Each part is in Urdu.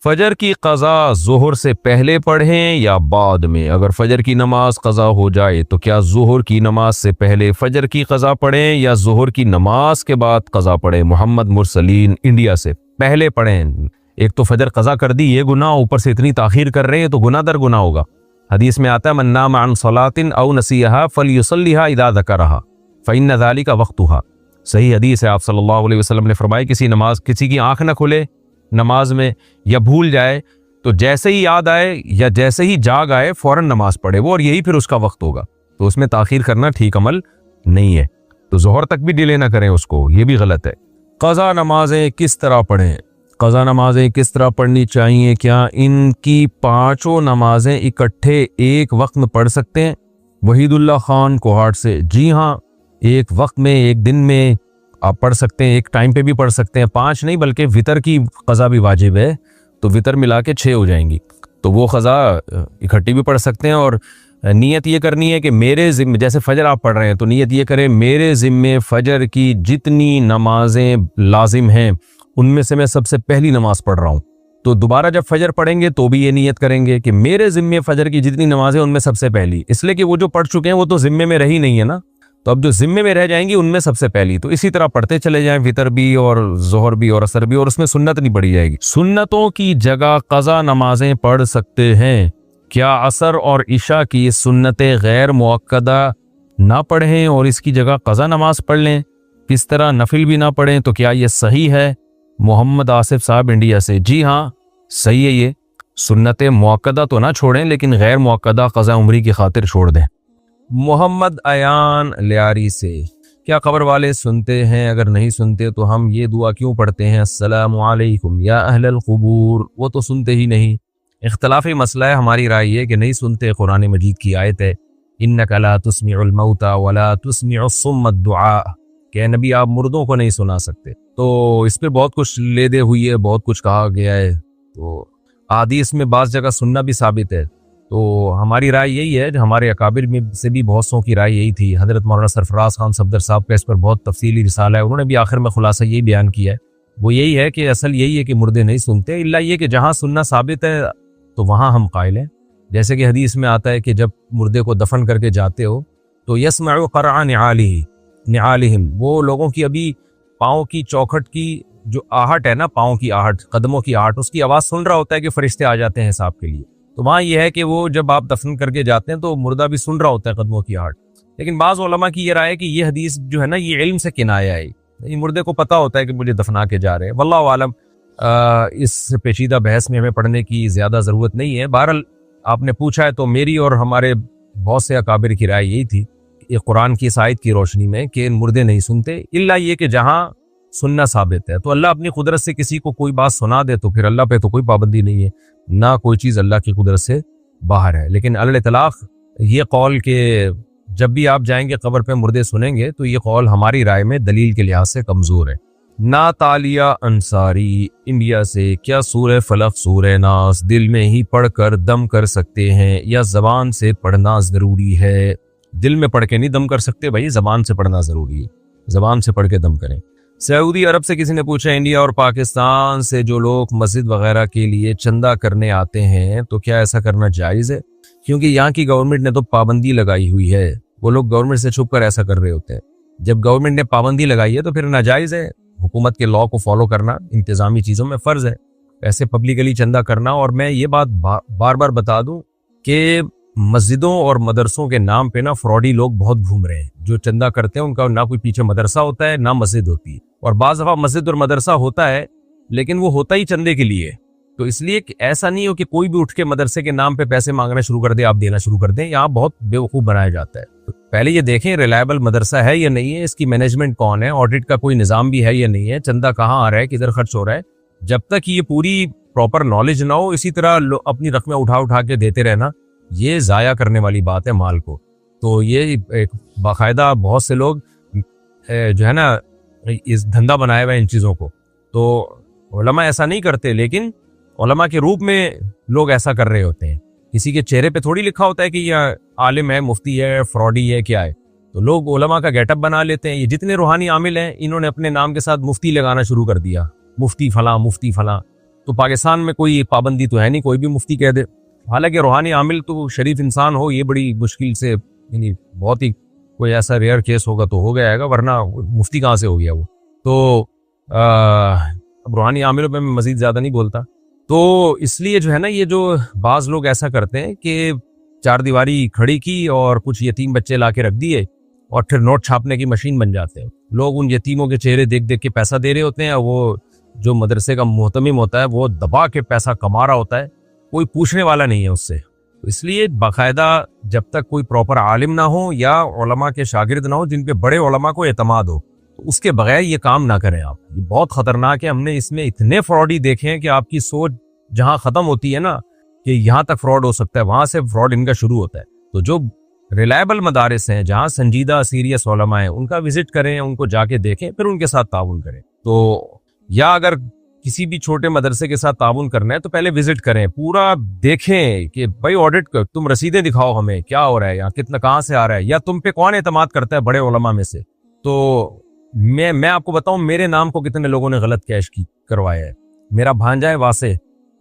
فجر کی قضا ظہر سے پہلے پڑھیں یا بعد میں؟ اگر فجر کی نماز قضا ہو جائے تو کیا ظہر کی نماز سے پہلے فجر کی قضا پڑھیں یا ظہر کی نماز کے بعد قضا پڑھیں؟ محمد مرسلین انڈیا سے، پہلے پڑھیں۔ ایک تو فجر قضا کر دی، یہ گناہ، اوپر سے اتنی تاخیر کر رہے ہیں تو گناہ در گناہ ہوگا۔ حدیث میں آتا ہے من نام عن صلاۃ او نسیھا فلیصلیھا اذا ذکرھا فإن ذلک وقتھا۔ صحیح حدیث ہے، آپ صلی اللہ علیہ وسلم نے فرمایا کسی کی آنکھ نہ کھلے نماز میں یا بھول جائے تو جیسے ہی یاد آئے یا جیسے ہی جاگ آئے فوراً نماز پڑھے وہ، اور یہی پھر اس کا وقت ہوگا۔ تو اس میں تاخیر کرنا ٹھیک عمل نہیں ہے، تو ظہر تک بھی ڈیلے نہ کریں اس کو، یہ بھی غلط ہے۔ قضا نمازیں کس طرح پڑھیں؟ قضا نمازیں کس طرح پڑھنی چاہیے؟ کیا ان کی پانچوں نمازیں اکٹھے ایک وقت میں پڑھ سکتے ہیں؟ وحید اللہ خان کوہاٹ سے، جی ہاں، ایک وقت میں، ایک دن میں آپ پڑھ سکتے ہیں، ایک ٹائم پہ بھی پڑھ سکتے ہیں۔ 5 نہیں بلکہ وطر کی قضا بھی واجب ہے، تو وطر ملا کے 6 ہو جائیں گی، تو وہ قضا اکٹھی بھی پڑھ سکتے ہیں۔ اور نیت یہ کرنی ہے کہ میرے ذمے، جیسے فجر آپ پڑھ رہے ہیں تو نیت یہ کریں میرے ذمے فجر کی جتنی نمازیں لازم ہیں ان میں سے میں سب سے پہلی نماز پڑھ رہا ہوں۔ تو دوبارہ جب فجر پڑھیں گے تو بھی یہ نیت کریں گے کہ میرے ذمے فجر کی جتنی نمازیں ان میں سب سے پہلی، اس لیے کہ وہ جو پڑھ چکے ہیں وہ تو ذمے میں رہی نہیں ہے نا، تو اب جو ذمے میں رہ جائیں گی ان میں سب سے پہلی، تو اسی طرح پڑھتے چلے جائیں، وطر بھی اور ظہر بھی اور عصر بھی، اور اس میں سنت نہیں پڑھی جائے گی۔ سنتوں کی جگہ قضا نمازیں پڑھ سکتے ہیں، کیا عصر اور عشاء کی سنتیں غیر مؤکدہ نہ پڑھیں اور اس کی جگہ قضا نماز پڑھ لیں؟ کس طرح نفل بھی نہ پڑھیں تو کیا یہ صحیح ہے؟ محمد آصف صاحب انڈیا سے، جی ہاں صحیح ہے، یہ سنت مؤکدہ تو نہ چھوڑیں لیکن غیر مؤکدہ قضا عمری کی خاطر چھوڑ دیں۔ محمد ایان لیاری سے، کیا قبر والے سنتے ہیں؟ اگر نہیں سنتے تو ہم یہ دعا کیوں پڑھتے ہیں السلام علیکم یا اہل القبور؟ وہ تو سنتے ہی نہیں۔ اختلافی مسئلہ ہے، ہماری رائے یہ کہ نہیں سنتے، قرآن مجید کی آیت ہے انک لا تسمع الموتى ولا تسمع الصم الدعاء، کہ نبی آپ مردوں کو نہیں سنا سکتے۔ تو اس پہ بہت کچھ لے دے ہوئی ہے، بہت کچھ کہا گیا ہے، تو احادیث میں بعض جگہ سننا بھی ثابت ہے۔ تو ہماری رائے یہی ہے، ہمارے اکابر میں سے بھی بہت سو کی رائے یہی تھی۔ حضرت مولانا سرفراز خان صفدر صاحب کا اس پر بہت تفصیلی رسالہ ہے، انہوں نے بھی آخر میں خلاصہ یہی بیان کیا ہے، وہ یہی ہے کہ اصل یہی ہے کہ مردے نہیں سنتے، الا یہ کہ جہاں سننا ثابت ہے تو وہاں ہم قائل ہیں۔ جیسے کہ حدیث میں آتا ہے کہ جب مردے کو دفن کر کے جاتے ہو تو یسمع قرع نعالہم، وہ لوگوں کی ابھی پاؤں کی چوکھٹ کی جو آہٹ ہے نا، پاؤں کی آہٹ، قدموں کی آہٹ، اس کی آواز سن رہا ہوتا ہے کہ فرشتے آ جاتے ہیں حساب کے لیے۔ تو وہاں یہ ہے کہ وہ جب آپ دفن کر کے جاتے ہیں تو مردہ بھی سن رہا ہوتا ہے قدموں کی آہٹ۔ لیکن بعض علماء کی یہ رائے ہے کہ یہ حدیث جو ہے نا یہ علم سے کنایا ہے، یہ مردے کو پتہ ہوتا ہے کہ مجھے دفنا کے جا رہے ہیں۔ واللہ عالم، اس پیچیدہ بحث میں ہمیں پڑھنے کی زیادہ ضرورت نہیں ہے۔ بہرحال آپ نے پوچھا ہے تو میری اور ہمارے بہت سے اکابر کی رائے یہی تھی کہ قرآن کی اس آیت کی روشنی میں کہ مردے نہیں سنتے، الا یہ کہ جہاں سننا ثابت ہے۔ تو اللہ اپنی قدرت سے کسی کو کوئی بات سنا دے تو پھر اللہ پہ تو کوئی پابندی نہیں ہے، نہ کوئی چیز اللہ کی قدرت سے باہر ہے۔ لیکن علی الاطلاق یہ قول کہ جب بھی آپ جائیں گے قبر پہ مردے سنیں گے، تو یہ قول ہماری رائے میں دلیل کے لحاظ سے کمزور ہے۔ ناتالیہ انصاری انڈیا سے، کیا سورہ فلق سورہ ناس دل میں ہی پڑھ کر دم کر سکتے ہیں یا زبان سے پڑھنا ضروری ہے؟ دل میں پڑھ کے نہیں دم کر سکتے بھائی، زبان سے پڑھنا ضروری ہے، زبان سے پڑھ کے دم کریں۔ سعودی عرب سے کسی نے پوچھا انڈیا اور پاکستان سے جو لوگ مسجد وغیرہ کے لیے چندہ کرنے آتے ہیں تو کیا ایسا کرنا جائز ہے؟ کیونکہ یہاں کی گورنمنٹ نے تو پابندی لگائی ہوئی ہے، وہ لوگ گورنمنٹ سے چھپ کر ایسا کر رہے ہوتے ہیں۔ جب گورنمنٹ نے پابندی لگائی ہے تو پھر ناجائز ہے، حکومت کے لاء کو فالو کرنا انتظامی چیزوں میں فرض ہے، ایسے پبلکلی چندہ کرنا۔ اور میں یہ بات بار بار بتا دوں کہ مسجدوں اور مدرسوں کے نام پہ نا فراڈی لوگ بہت گھوم رہے ہیں، جو چندہ کرتے ہیں ان کا نہ کوئی پیچھے مدرسہ ہوتا ہے نہ مسجد ہوتی ہے، اور بعض دفعہ مسجد اور مدرسہ ہوتا ہے لیکن وہ ہوتا ہی چندے کے لیے۔ تو اس لیے کہ ایسا نہیں ہو کہ کوئی بھی اٹھ کے مدرسے کے نام پہ پیسے مانگنا شروع کر دے، آپ دینا شروع کر دیں، یہاں بہت بیوقوف بنایا جاتا ہے۔ تو پہلے یہ دیکھیں ریلائبل مدرسہ ہے یا نہیں ہے، اس کی مینجمنٹ کون ہے، آڈٹ کا کوئی نظام بھی ہے یا نہیں ہے، چندہ کہاں آ رہا ہے، کدھر خرچ ہو رہا ہے۔ جب تک یہ پوری پراپر نالج نہ ہو، اسی طرح اپنی رقمیں اٹھا کے دیتے رہنا، یہ ضائع کرنے والی بات ہے مال کو۔ تو یہ ایک باقاعدہ بہت سے لوگ جو ہے نا اس دھندا بنائے ہوئے ان چیزوں کو، تو علماء ایسا نہیں کرتے، لیکن علماء کے روپ میں لوگ ایسا کر رہے ہوتے ہیں۔ کسی کے چہرے پہ تھوڑی لکھا ہوتا ہے کہ یہ عالم ہے، مفتی ہے، فراڈی ہے، کیا ہے، تو لوگ علماء کا گیٹ اپ بنا لیتے ہیں۔ یہ جتنے روحانی عامل ہیں انہوں نے اپنے نام کے ساتھ مفتی لگانا شروع کر دیا، مفتی فلاں مفتی فلاں۔ تو پاکستان میں کوئی پابندی تو ہے نہیں، کوئی بھی مفتی کہہ دے. حالانکہ روحانی عامل تو شریف انسان ہو، یہ بڑی مشکل سے، یعنی بہت ہی کوئی ایسا ریئر کیس ہوگا تو ہو گیا ہے گا، ورنہ مفتی کہاں سے ہو گیا وہ. تو اب روحانی عاملوں پہ میں مزید زیادہ نہیں بولتا. تو اس لیے جو ہے نا، یہ جو بعض لوگ ایسا کرتے ہیں کہ چار دیواری کھڑی کی اور کچھ یتیم بچے لا کے رکھ دیے اور پھر نوٹ چھاپنے کی مشین بن جاتے ہیں. لوگ ان یتیموں کے چہرے دیکھ دیکھ کے پیسہ دے رہے ہوتے ہیں، اور وہ جو مدرسے کا محتمم ہوتا ہے وہ دبا کے پیسہ کما رہا ہوتا ہے، کوئی پوچھنے والا نہیں ہے اس سے. اس لیے باقاعدہ جب تک کوئی پراپر عالم نہ ہو یا علماء کے شاگرد نہ ہو جن پہ بڑے علماء کو اعتماد ہو، تو اس کے بغیر یہ کام نہ کریں آپ. یہ بہت خطرناک ہے. ہم نے اس میں اتنے فراڈی دیکھے ہیں کہ آپ کی سوچ جہاں ختم ہوتی ہے نا کہ یہاں تک فراڈ ہو سکتا ہے، وہاں سے فراڈ ان کا شروع ہوتا ہے. تو جو ریلائبل مدارس ہیں، جہاں سنجیدہ سیریس علماء ہیں، ان کا وزٹ کریں، ان کو جا کے دیکھیں، پھر ان کے ساتھ تعاون کریں. تو یا اگر کسی بھی چھوٹے مدرسے کے ساتھ تعاون کرنا ہے تو پہلے وزٹ کریں، پورا دیکھیں کہ بھائی آڈٹ کر، تم رسیدیں دکھاؤ ہمیں کیا ہو رہا ہے، یا کتنا کہاں سے آ رہا ہے، یا تم پہ کون اعتماد کرتا ہے بڑے علماء میں سے. تو میں آپ کو بتاؤں میرے نام کو کتنے لوگوں نے غلط کیش کروایا ہے. میرا بھانجا ہے واسع،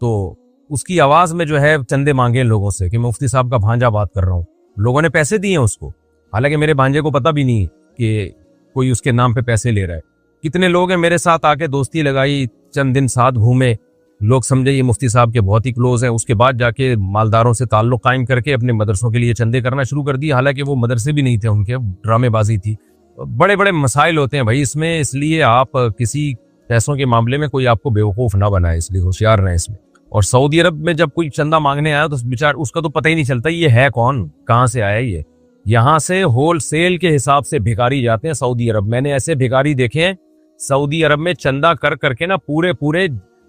تو اس کی آواز میں جو ہے چندے مانگے لوگوں سے کہ مفتی صاحب کا بھانجا بات کر رہا ہوں. لوگوں نے پیسے دیے ہیں اس کو، حالانکہ میرے بھانجے کو پتہ بھی نہیں کہ کوئی اس کے نام پہ پیسے لے رہا ہے. کتنے لوگ ہیں میرے ساتھ آ کے دوستی لگائی، چند دن ساتھ گھومے، لوگ سمجھے یہ مفتی صاحب کے بہت ہی کلوز ہیں، اس کے بعد جا کے مالداروں سے تعلق قائم کر کے اپنے مدرسوں کے لیے چندے کرنا شروع کر دی، حالانکہ وہ مدرسے بھی نہیں تھے ان کے، ڈرامے بازی تھی. بڑے بڑے مسائل ہوتے ہیں بھائی اس میں. اس لیے آپ کسی پیسوں کے معاملے میں کوئی آپ کو بیوقوف نہ بنائے، اس لیے ہوشیار رہیں اس میں. اور سعودی عرب میں جب کوئی چندہ مانگنے آیا تو بیچار اس کا تو پتہ ہی نہیں چلتا یہ ہے کون، کہاں سے آیا یہ. یہاں سے ہول سیل کے حساب سے بھکاری جاتے ہیں سعودی عرب. میں نے ایسے بھکاری دیکھے ہیں سعودی عرب میں، چندہ کر کر کے نا پورے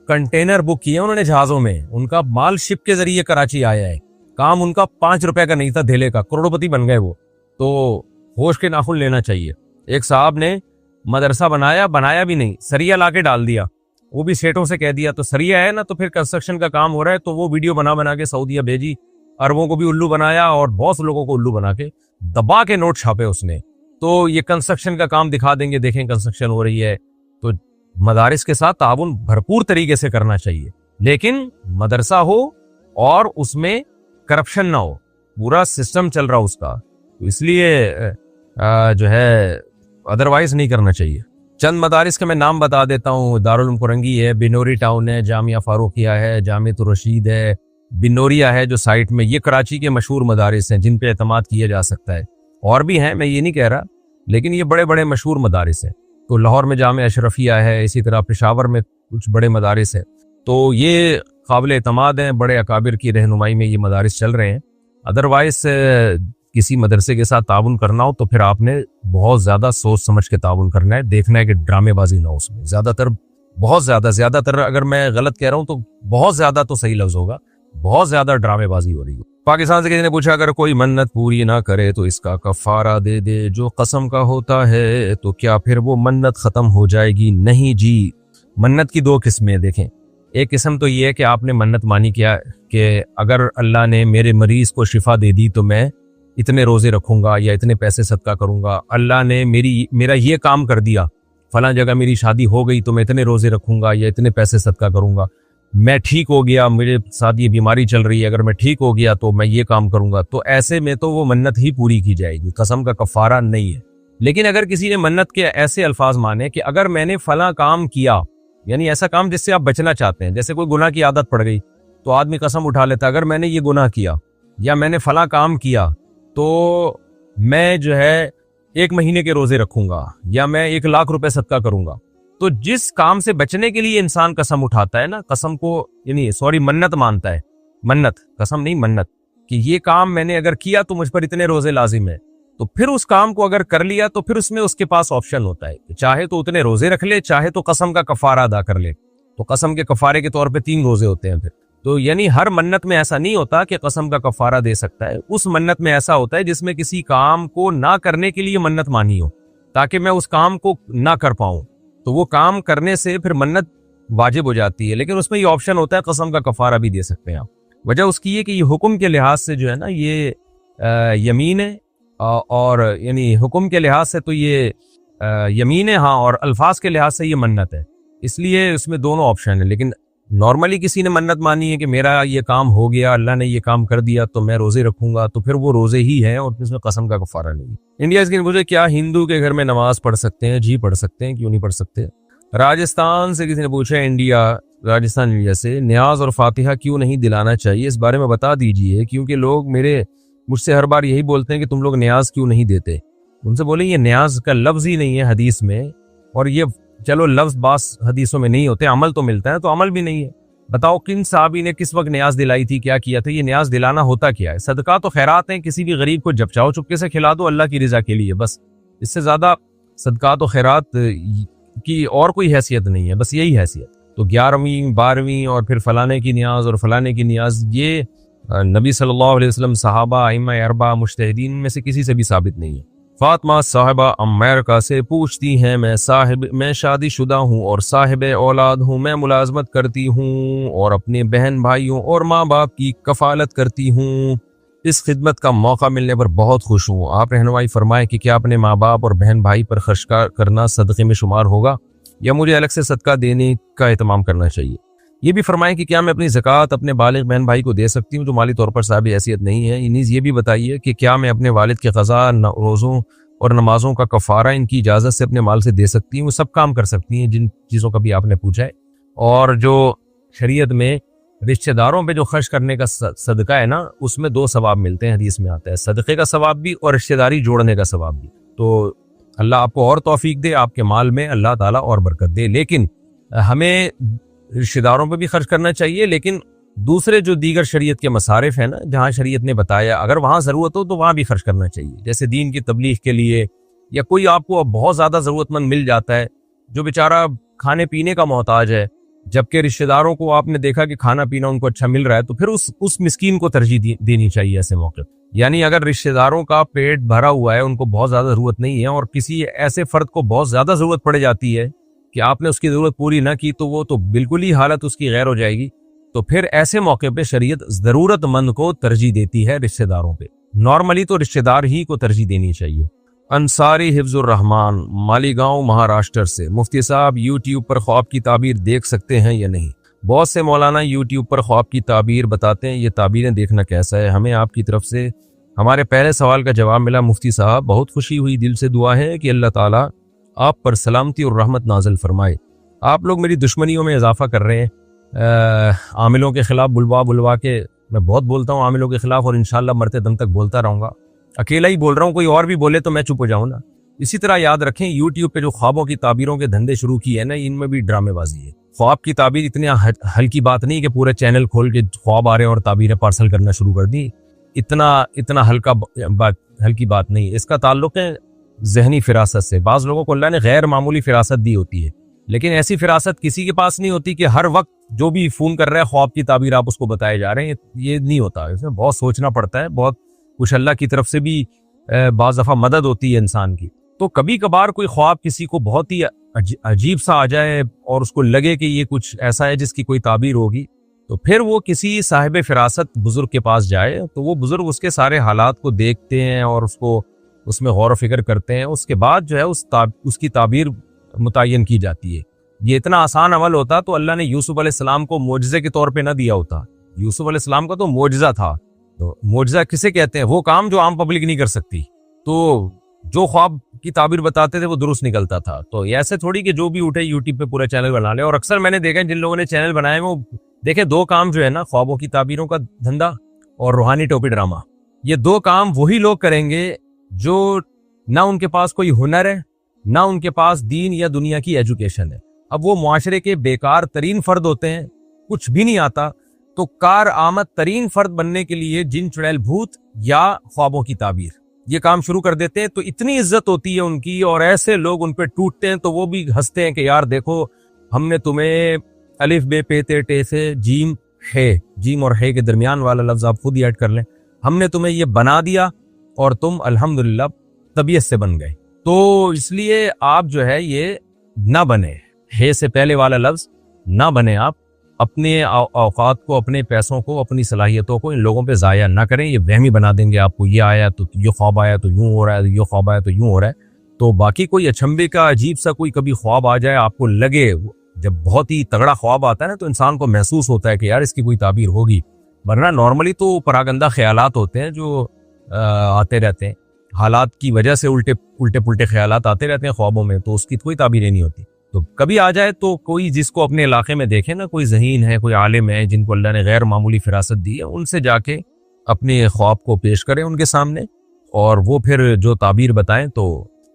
کنٹینر بک کیے انہوں نے جہازوں میں، ان کا مال شپ کے ذریعے کراچی آیا ہے. کام ان کا 5 روپے کا نہیں تھا دھیلے کا، کروڑپتی بن گئے وہ. تو ہوش کے ناخن لینا چاہیے. ایک صاحب نے مدرسہ بنایا بھی نہیں، سریا لا کے ڈال دیا، وہ بھی سیٹوں سے کہہ دیا تو سریا ہے نا، تو پھر کنسٹرکشن کا کام ہو رہا ہے، تو وہ ویڈیو بنا کے سعودیہ بھیجی، عربوں کو بھی الو بنایا اور بہت سے لوگوں کو الو بنا کے دبا کے نوٹ چھاپے اس نے. تو یہ کنسٹرکشن کا کام دکھا دیں گے، دیکھیں کنسٹرکشن ہو رہی ہے. تو مدارس کے ساتھ تعاون بھرپور طریقے سے کرنا چاہیے، لیکن مدرسہ ہو اور اس میں کرپشن نہ ہو، پورا سسٹم چل رہا اس کا. تو اس لیے جو ہے ادروائز نہیں کرنا چاہیے. چند مدارس کے میں نام بتا دیتا ہوں. دارالعلوم کرنگی ہے، بنوری ٹاؤن ہے، جامعہ فاروقیہ ہے، جامعۃ الرشید ہے، بنوریا ہے جو سائٹ میں. یہ کراچی کے مشہور مدارس ہیں جن پہ اعتماد کیا جا سکتا ہے. اور بھی ہیں، میں یہ نہیں کہہ رہا، لیکن یہ بڑے بڑے مشہور مدارس ہیں. تو لاہور میں جامعہ اشرفیہ ہے، اسی طرح پشاور میں کچھ بڑے مدارس ہیں. تو یہ قابل اعتماد ہیں، بڑے اکابر کی رہنمائی میں یہ مدارس چل رہے ہیں. ادروائز کسی مدرسے کے ساتھ تعاون کرنا ہو تو پھر آپ نے بہت زیادہ سوچ سمجھ کے تعاون کرنا ہے، دیکھنا ہے کہ ڈرامے بازی نہ ہو اس میں. زیادہ تر اگر میں غلط کہہ رہا ہوں تو بہت زیادہ تو صحیح لفظ ہوگا، بہت زیادہ ڈرامے بازی ہو رہی ہے. پاکستان سے کسی نے پوچھا اگر کوئی منت پوری نہ کرے تو اس کا کفارہ دے دے جو قسم کا ہوتا ہے، تو کیا پھر وہ منت ختم ہو جائے گی؟ نہیں جی. منت کی 2 قسمیں دیکھیں. ایک قسم تو یہ ہے کہ آپ نے منت مانی کیا کہ اگر اللہ نے میرے مریض کو شفا دے دی تو میں اتنے روزے رکھوں گا یا اتنے پیسے صدقہ کروں گا. اللہ نے میرا یہ کام کر دیا، فلاں جگہ میری شادی ہو گئی تو میں اتنے روزے رکھوں گا یا اتنے پیسے صدقہ کروں گا. میں ٹھیک ہو گیا، میرے ساتھ یہ بیماری چل رہی ہے، اگر میں ٹھیک ہو گیا تو میں یہ کام کروں گا. تو ایسے میں تو وہ منت ہی پوری کی جائے گی، قسم کا کفارہ نہیں ہے. لیکن اگر کسی نے منت کے ایسے الفاظ مانے کہ اگر میں نے فلاں کام کیا، یعنی ایسا کام جس سے آپ بچنا چاہتے ہیں، جیسے کوئی گناہ کی عادت پڑ گئی تو آدمی قسم اٹھا لیتا ہے اگر میں نے یہ گناہ کیا یا میں نے فلاں کام کیا تو میں جو ہے 1 مہینے کے روزے رکھوں گا یا میں 1 لاکھ روپے صدقہ کروں گا. تو جس کام سے بچنے کے لیے انسان قسم اٹھاتا ہے نا، قسم کو یعنی منت مانتا ہے، منت قسم نہیں، منت، کہ یہ کام میں نے اگر کیا تو مجھ پر اتنے روزے لازم ہے، تو پھر اس کام کو اگر کر لیا تو پھر اس میں اس کے پاس آپشن ہوتا ہے کہ چاہے تو اتنے روزے رکھ لے، چاہے تو قسم کا کفارہ ادا کر لے. تو قسم کے کفارے کے طور پہ 3 روزے ہوتے ہیں پھر. تو یعنی ہر منت میں ایسا نہیں ہوتا کہ قسم کا کفارہ دے سکتا ہے. اس منت میں ایسا ہوتا ہے جس میں کسی کام کو نہ کرنے کے لیے منت مانی ہو تاکہ میں اس کام کو نہ کر پاؤں، تو وہ کام کرنے سے پھر منت واجب ہو جاتی ہے. لیکن اس میں یہ آپشن ہوتا ہے قسم کا کفارہ بھی دے سکتے ہیں آپ. وجہ اس کی یہ کہ یہ حکم کے لحاظ سے جو ہے نا یہ یمین ہے، اور یعنی حکم کے لحاظ سے تو یہ یمین ہے، ہاں، اور الفاظ کے لحاظ سے یہ منت ہے. اس لیے اس میں دونوں آپشن ہیں. لیکن نارملی کسی نے منت مانی ہے کہ میرا یہ کام ہو گیا، اللہ نے یہ کام کر دیا تو میں روزے رکھوں گا، تو پھر وہ روزے ہی ہیں اور اس میں قسم کا کفارہ نہیں۔ انڈیا کے مجھے کیا ہندو کے گھر میں نماز پڑھ سکتے ہیں؟ جی پڑھ سکتے ہیں، کیوں نہیں پڑھ سکتے۔ راجستھان سے کسی نے پوچھا، راجستھان انڈیا سے، نیاز اور فاتحہ کیوں نہیں دلانا چاہیے، اس بارے میں بتا دیجئے، کیونکہ لوگ مجھ سے ہر بار یہی بولتے ہیں کہ تم لوگ نیاز کیوں نہیں دیتے۔ ان سے بولیں یہ نیاز کا لفظ ہی نہیں ہے حدیث میں، اور یہ چلو لفظ بعض حدیثوں میں نہیں ہوتے، عمل تو ملتا ہے، تو عمل بھی نہیں ہے۔ بتاؤ کن صحابی نے کس وقت نیاز دلائی تھی، کیا کیا تھا؟ یہ نیاز دلانا ہوتا کیا ہے؟ صدقات و خیرات ہیں، کسی بھی غریب کو جب چاہو چپکے سے کھلا دو اللہ کی رضا کے لیے، بس اس سے زیادہ صدقات و خیرات کی اور کوئی حیثیت نہیں ہے، بس یہی حیثیت۔ تو 11ویں 12ویں اور پھر فلانے کی نیاز اور فلانے کی نیاز، یہ نبی صلی اللہ علیہ وسلم، صحابہ، ائمہ اربعہ، مجتہدین میں سے کسی سے بھی ثابت نہیں ہے۔ فاطمہ صاحبہ امریکہ سے پوچھتی ہیں، میں شادی شدہ ہوں اور صاحب اولاد ہوں، میں ملازمت کرتی ہوں اور اپنے بہن بھائیوں اور ماں باپ کی کفالت کرتی ہوں، اس خدمت کا موقع ملنے پر بہت خوش ہوں، آپ رہنمائی فرمائیں کہ کیا اپنے ماں باپ اور بہن بھائی پر خرچ کرنا صدقے میں شمار ہوگا یا مجھے الگ سے صدقہ دینے کا اہتمام کرنا چاہیے؟ یہ بھی فرمائیں کہ کیا میں اپنی زکوٰۃ اپنے بالغ بہن بھائی کو دے سکتی ہوں جو مالی طور پر صاحب حیثیت نہیں ہے؟ نیز یہ بھی بتائیے کہ کیا میں اپنے والد کے قضاء، روزوں اور نمازوں کا کفارہ ان کی اجازت سے اپنے مال سے دے سکتی ہوں؟ وہ سب کام کر سکتی ہیں جن چیزوں کا بھی آپ نے پوچھا ہے۔ اور جو شریعت میں رشتہ داروں پہ جو خرچ کرنے کا صدقہ ہے نا، اس میں 2 ثواب ملتے ہیں، حدیث میں آتا ہے، صدقے کا ثواب بھی اور رشتہ داری جوڑنے کا ثواب بھی۔ تو اللہ آپ کو اور توفیق دے، آپ کے مال میں اللہ تعالیٰ اور برکت دے۔ لیکن ہمیں رشتہ داروں پہ بھی خرچ کرنا چاہیے، لیکن دوسرے جو دیگر شریعت کے مصارف ہیں نا، جہاں شریعت نے بتایا اگر وہاں ضرورت ہو تو وہاں بھی خرچ کرنا چاہیے، جیسے دین کی تبلیغ کے لیے، یا کوئی آپ کو بہت زیادہ ضرورت مند مل جاتا ہے جو بیچارہ کھانے پینے کا محتاج ہے، جبکہ رشتہ داروں کو آپ نے دیکھا کہ کھانا پینا ان کو اچھا مل رہا ہے، تو پھر اس مسکین کو ترجیح دینی چاہیے ایسے موقع۔ یعنی اگر رشتہ داروں کا پیٹ بھرا ہوا ہے، ان کو بہت زیادہ ضرورت نہیں ہے، اور کسی ایسے فرد کو بہت زیادہ ضرورت پڑ جاتی ہے کہ آپ نے اس کی ضرورت پوری نہ کی، تو وہ تو بالکل ہی حالت اس کی غیر ہو جائے گی، تو پھر ایسے موقع پہ شریعت ضرورت مند کو ترجیح دیتی ہے رشتہ داروں پہ۔ نارملی تو رشتہ دار ہی کو ترجیح دینی چاہیے۔ انصاری حفظ الرحمان مالیگاؤں مہاراشٹر سے، مفتی صاحب یوٹیوب پر خواب کی تعبیر دیکھ سکتے ہیں یا نہیں؟ بہت سے مولانا یوٹیوب پر خواب کی تعبیر بتاتے ہیں، یہ تعبیریں دیکھنا کیسا ہے؟ ہمیں آپ کی طرف سے ہمارے پہلے سوال کا جواب ملا مفتی صاحب، بہت خوشی ہوئی، دل سے دعا ہے کہ اللہ تعالیٰ آپ پر سلامتی اور رحمت نازل فرمائے۔ آپ لوگ میری دشمنیوں میں اضافہ کر رہے ہیں، عاملوں کے خلاف بلوا کے میں بہت بولتا ہوں عاملوں کے خلاف، اور انشاءاللہ مرتے دم تک بولتا رہوں گا۔ اکیلا ہی بول رہا ہوں، کوئی اور بھی بولے تو میں چپ ہو جاؤں نا۔ اسی طرح یاد رکھیں یوٹیوب پہ جو خوابوں کی تعبیروں کے دھندے شروع کیے ہیں نا، ان میں بھی ڈرامے بازی ہے۔ خواب کی تعبیر اتنی ہلکی بات نہیں کہ پورے چینل کھول کے خواب آ رہے ہیں اور تعبیریں پارسل کرنا شروع کر دی، اتنا ہلکی بات نہیں ہے۔ اس کا تعلق ہے ذہنی فراست سے۔ بعض لوگوں کو اللہ نے غیر معمولی فراست دی ہوتی ہے، لیکن ایسی فراست کسی کے پاس نہیں ہوتی کہ ہر وقت جو بھی فون کر رہا ہے خواب کی تعبیر آپ اس کو بتائے جا رہے ہیں، یہ نہیں ہوتا۔ اس میں بہت سوچنا پڑتا ہے، بہت کچھ اللہ کی طرف سے بھی بعض دفعہ مدد ہوتی ہے انسان کی۔ تو کبھی کبھار کوئی خواب کسی کو بہت ہی عجیب سا آ جائے اور اس کو لگے کہ یہ کچھ ایسا ہے جس کی کوئی تعبیر ہوگی، تو پھر وہ کسی صاحب فراست بزرگ کے پاس جائے، تو وہ بزرگ اس کے سارے حالات کو دیکھتے ہیں اور اس میں غور و فکر کرتے ہیں، اس کے بعد جو ہے اس کی تعبیر متعین کی جاتی ہے۔ یہ اتنا آسان عمل ہوتا تو اللہ نے یوسف علیہ السلام کو معجزے کے طور پہ نہ دیا ہوتا۔ یوسف علیہ السلام کا تو معجزہ تھا۔ تو معجزہ کسے کہتے ہیں؟ وہ کام جو عام پبلک نہیں کر سکتی۔ تو جو خواب کی تعبیر بتاتے تھے وہ درست نکلتا تھا۔ تو ایسے تھوڑی کہ جو بھی اٹھے یوٹیوب پہ پورا چینل بنا لے۔ اور اکثر میں نے دیکھا جن لوگوں نے چینل بنائے وہ دیکھیں 2 کام جو ہے نا، خوابوں کی تعبیروں کا دھندا اور روحانی ٹوپی ڈرامہ، یہ 2 کام وہی لوگ کریں گے جو نہ ان کے پاس کوئی ہنر ہے، نہ ان کے پاس دین یا دنیا کی ایجوکیشن ہے۔ اب وہ معاشرے کے بیکار ترین فرد ہوتے ہیں، کچھ بھی نہیں آتا، تو کار آمد ترین فرد بننے کے لیے جن چڑیل بھوت یا خوابوں کی تعبیر یہ کام شروع کر دیتے ہیں، تو اتنی عزت ہوتی ہے ان کی، اور ایسے لوگ ان پہ ٹوٹتے ہیں تو وہ بھی ہنستے ہیں کہ یار دیکھو ہم نے تمہیں الف بے پے تے ٹے سے جیم اور ہے کے درمیان والا لفظ آپ خود ہی ایڈ کر لیں، ہم نے تمہیں یہ بنا دیا اور تم الحمدللہ طبیعت سے بن گئے۔ تو اس لیے آپ جو ہے یہ نہ بنے، ہے سے پہلے والا لفظ نہ بنے، آپ اپنے اوقات کو، اپنے پیسوں کو، اپنی صلاحیتوں کو ان لوگوں پہ ضائع نہ کریں۔ یہ وہمی بنا دیں گے آپ کو، یہ آیا تو یہ خواب آیا تو یوں ہو رہا ہے، یہ خواب آیا تو یوں ہو رہا ہے۔ تو باقی کوئی اچھمبے کا عجیب سا کوئی کبھی خواب آ جائے، آپ کو لگے جب بہت ہی تگڑا خواب آتا ہے نا تو انسان کو محسوس ہوتا ہے کہ یار اس کی کوئی تعبیر ہوگی، ورنہ نارملی تو پراگندہ خیالات ہوتے ہیں جو آتے رہتے ہیں، حالات کی وجہ سے الٹے پلٹے خیالات آتے رہتے ہیں خوابوں میں، تو اس کی کوئی تعبیریں نہیں ہوتی۔ تو کبھی آ جائے تو کوئی جس کو اپنے علاقے میں دیکھے نا، کوئی ذہین ہے، کوئی عالم ہے جن کو اللہ نے غیر معمولی فراست دی ہے، ان سے جا کے اپنے خواب کو پیش کریں ان کے سامنے، اور وہ پھر جو تعبیر بتائیں تو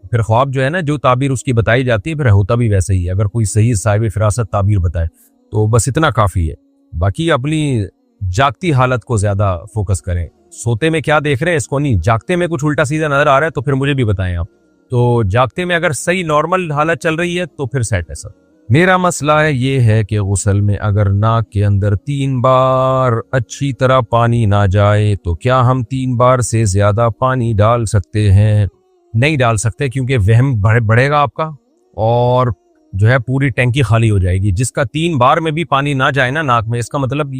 پھر خواب جو ہے نا، جو تعبیر اس کی بتائی جاتی ہے پھر ہوتا بھی ویسے ہی ہے۔ اگر کوئی صحیح صاحب فراست تعبیر بتائے تو بس اتنا کافی ہے، باقی اپنی جاگتی حالت کو زیادہ فوکس کریں۔ سوتے میں کیا دیکھ رہے ہیں اس کو نہیں، جاگتے میں کچھ الٹا سیدھا نظر آ رہا ہے تو پھر مجھے بھی بتائیں آپ۔ تو جاگتے میں اگر صحیح نارمل حالت چل رہی ہے تو پھر سیٹ ہے سب۔ میرا مسئلہ یہ ہے کہ غسل میں اگر ناک کے اندر 3 بار اچھی طرح پانی نہ جائے تو کیا ہم 3 بار سے زیادہ پانی ڈال سکتے ہیں؟ نہیں ڈال سکتے، کیونکہ وہم بڑھے گا آپ کا، اور جو ہے پوری ٹینکی خالی ہو جائے گی۔ جس کا 3 بار میں بھی پانی نہ جائے نا ناک میں، اس کا مطلب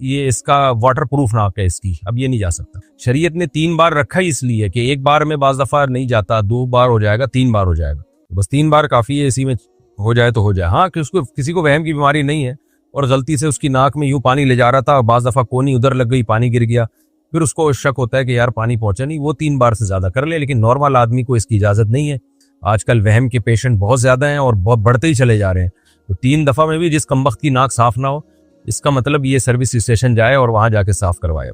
اس کا واٹر پروف ناک ہے اس کی، اب یہ نہیں جا سکتا۔ شریعت نے 3 بار رکھا ہی اس لیے کہ 1 بار میں بعض دفعہ نہیں جاتا، 2 بار ہو جائے گا، 3 بار ہو جائے گا، بس 3 بار کافی ہے، اسی میں ہو جائے تو ہو جائے۔ ہاں کہ کسی کو وہم کی بیماری نہیں ہے اور غلطی سے اس کی ناک میں یوں پانی لے جا رہا تھا، بعض دفعہ کونی ادھر لگ گئی، پانی گر گیا، پھر اس کو شک ہوتا ہے کہ یار پانی پہنچا نہیں، وہ 3 بار سے زیادہ کر لے، لیکن نارمل آدمی کو اس کی اجازت نہیں ہے۔ آج کل وہم کے پیشنٹ بہت زیادہ ہیں اور بہت بڑھتے ہی چلے جا رہے ہیں، تو 3 دفعہ میں بھی جس کمبخت کی ناک صاف نہ ہو، اس کا مطلب یہ سروس اسٹیشن جائے اور وہاں جا کے صاف کروائے۔